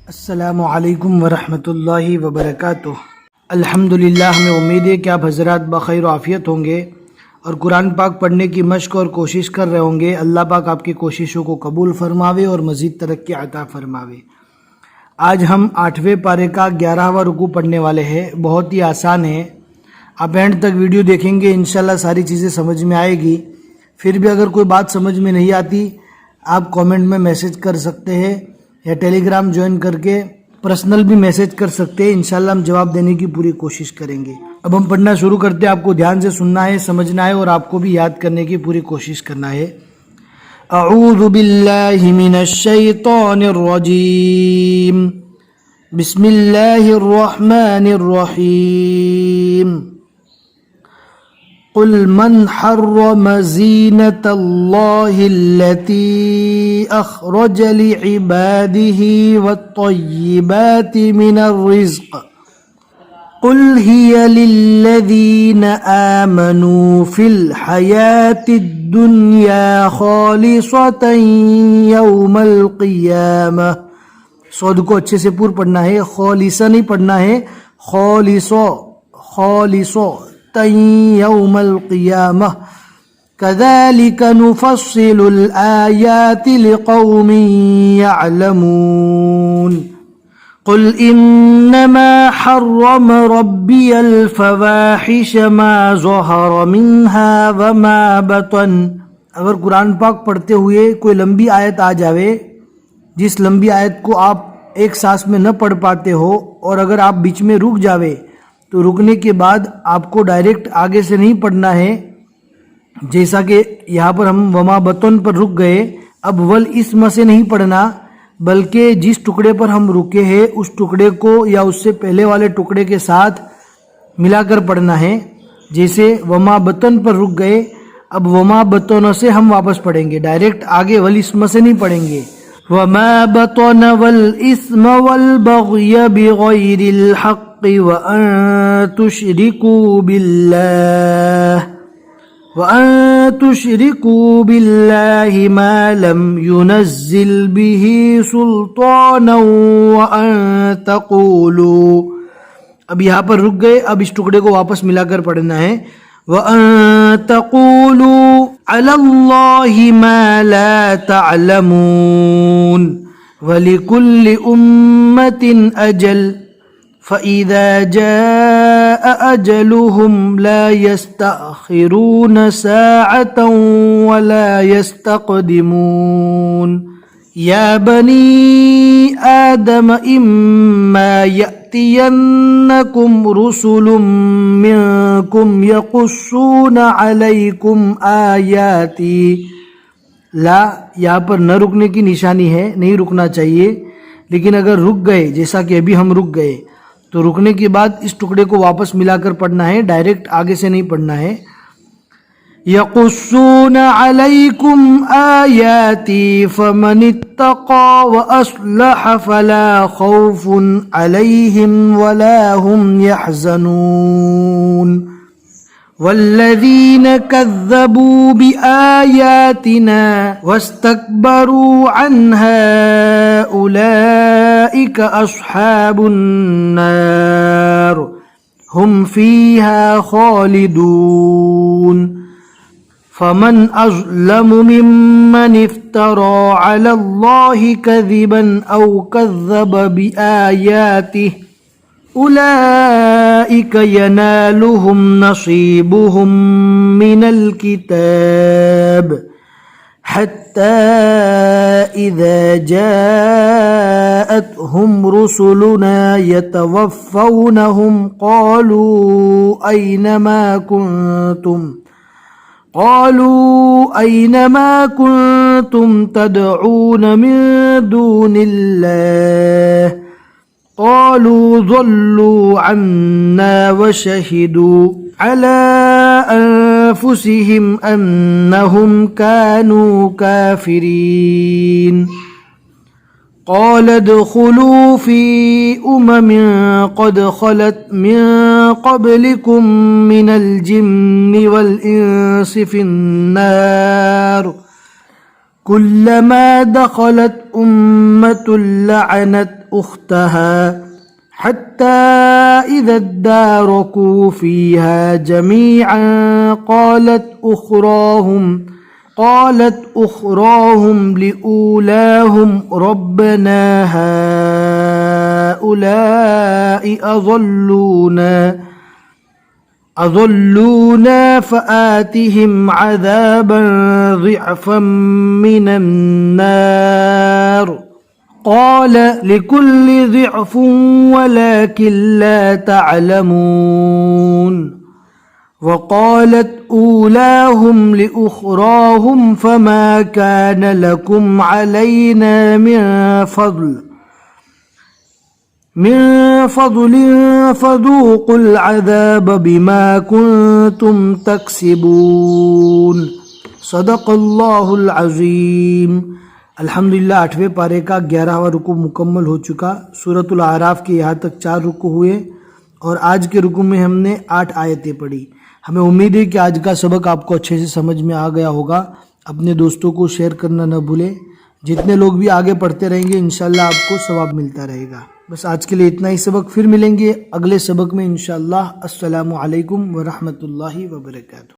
السلام علیکم ورحمۃ اللہ وبرکاتہ۔ الحمدللہ، ہمیں امید ہے کہ آپ حضرات بخیر و عافیت ہوں گے اور قرآن پاک پڑھنے کی مشق اور کوشش کر رہے ہوں گے۔ اللہ پاک آپ کی کوششوں کو قبول فرماوے اور مزید ترقی عطا فرماوے۔ آج ہم 8ویں پارے کا 11واں رکوع پڑھنے والے ہیں۔ بہت ہی آسان ہے، آپ اینڈ تک ویڈیو دیکھیں گے، انشاءاللہ ساری چیزیں سمجھ میں آئے گی۔ پھر بھی اگر کوئی بات سمجھ میں نہیں آتی، آپ کامنٹ میں میسج کر سکتے ہیں یا ٹیلی گرام جوائن کر کے پرسنل بھی میسج کر سکتے ہیں، انشاءاللہ ہم جواب دینے کی پوری کوشش کریں گے۔ اب ہم پڑھنا شروع کرتے ہیں۔ آپ کو دھیان سے سننا ہے، سمجھنا ہے اور آپ کو بھی یاد کرنے کی پوری کوشش کرنا ہے۔ اعوذ باللہ من الشیطان الرجیم، بسم اللہ الرحمن الرحیم۔ قل من حرم زینة اللہ التي اخرج لعباده والطیبات من الرزق قل هي للذین آمنوا فی الحیاة الدنیا خالصة یوم القیامہ۔ سعود کو اچھے سے پور پڑھنا ہے، خالصہ نہیں پڑھنا ہے، خالصو یوم القیامہ۔ کذالک نفصل الآیات لقوم یعلمون۔ قل انما حرم ربی الفواحش ما ظہر منها وما بطن۔ اگر قرآن پاک پڑھتے ہوئے کوئی لمبی آیت آ جاوے، جس لمبی آیت کو آپ ایک سانس میں نہ پڑھ پاتے ہو، اور اگر آپ بیچ میں رک جاوے تو رکنے کے بعد آپ کو ڈائریکٹ آگے سے نہیں پڑھنا ہے، جیسا کہ یہاں پر ہم وما بطن پر رک گئے۔ اب والاسم سے نہیں پڑھنا، بلکہ جس ٹکڑے پر ہم رکے ہیں اس ٹکڑے کو یا اس سے پہلے والے ٹکڑے کے ساتھ ملا کر پڑھنا ہے۔ جیسے وما بطن پر رک گئے، اب وما بطن سے ہم واپس پڑھیں گے، ڈائریکٹ آگے والاسم سے نہیں پڑھیں گے۔ وما بطن والاسم والبغی بغیر الحق وأن تشركوا بالله ما لم ينزل به سلطانا وأن تقولوا۔ اب یہاں پر رک گئے، اب اس ٹکڑے کو واپس ملا کر پڑھنا ہے۔ وَأَن تَقُولُوا عَلَى اللَّهِ مَا لَا تَعْلَمُونَ وَلِكُلِّ أُمَّةٍ أَجَلٌ فَإِذَا جَاءَ أَجَلُهُمْ لَا يَسْتَأْخِرُونَ سَاعَةً وَلَا يَسْتَقْدِمُونَ۔ يَا بَنِي آدَمَ إِمَّا يَأْتِيَنَّكُمْ رُسُلٌ مِّنكُمْ يَقُصُّونَ عَلَيْكُمْ آيَاتِي۔ لا یہاں پر نہ رکنے کی نشانی ہے، نہیں رکنا چاہیے، لیکن اگر رک گئے جیسا کہ ابھی ہم رک گئے تو رکنے کے بعد اس ٹکڑے کو واپس ملا کر پڑھنا ہے، ڈائریکٹ آگے سے نہیں پڑھنا ہے۔ یقصون علیکم آیاتی فمن اتقى واصلح فلا خوف علیہم ولا هم يحزنون۔ والذین کذبوا بآیاتنا واستکبروا عنها اولئک اصحاب النار هم فیہا خالدون۔ فمن اظلم ممن افترى على الله كذبا او كذب بآیاته أولئك ينالهم نصيبهم من الكتاب حتى إذا جاءتهم رسلنا يتوفونهم قالوا أينما كنتم تدعون من دون الله قالوا ضلوا عنا وشهدوا على أنفسهم أنهم كانوا كافرين۔ قال ادخلوا في قد خلت من قبلكم من الجن والإنس في النار كلما دخلت أمة لعنت أختها حتى إذا اداركوا فيها جميعا قالت أخراهم لأولاهم ربنا هؤلاء أضلونا فآتهم عذابا ضعفا من النار قال لكل ضعف ولكن لا تعلمون وقالت أولاهم لأخراهم فما كان لكم علينا من فضل فذوقوا العذاب بما كنتم تكسبون صدق اللہ العظیم. الحمدللہ 8ویں پارے کا 11واں رکوع مکمل ہو چکا. سورۃ الاعراف کے یہاں تک 4 رکوع ہوئے اور آج کے رکوع میں ہم نے 8 آیتیں پڑھی. ہمیں امید ہے کہ آج کا سبق آپ کو اچھے سے سمجھ میں آ گیا ہوگا. اپنے دوستوں کو شیئر کرنا نہ بھولیں. جتنے لوگ بھی آگے پڑھتے رہیں گے انشاءاللہ آپ کو ثواب ملتا رہے گا. بس آج کے لیے اتنا ہی سبق. پھر ملیں گے اگلے سبق میں انشاءاللہ. السلام علیکم ورحمۃ اللہ وبرکاتہ.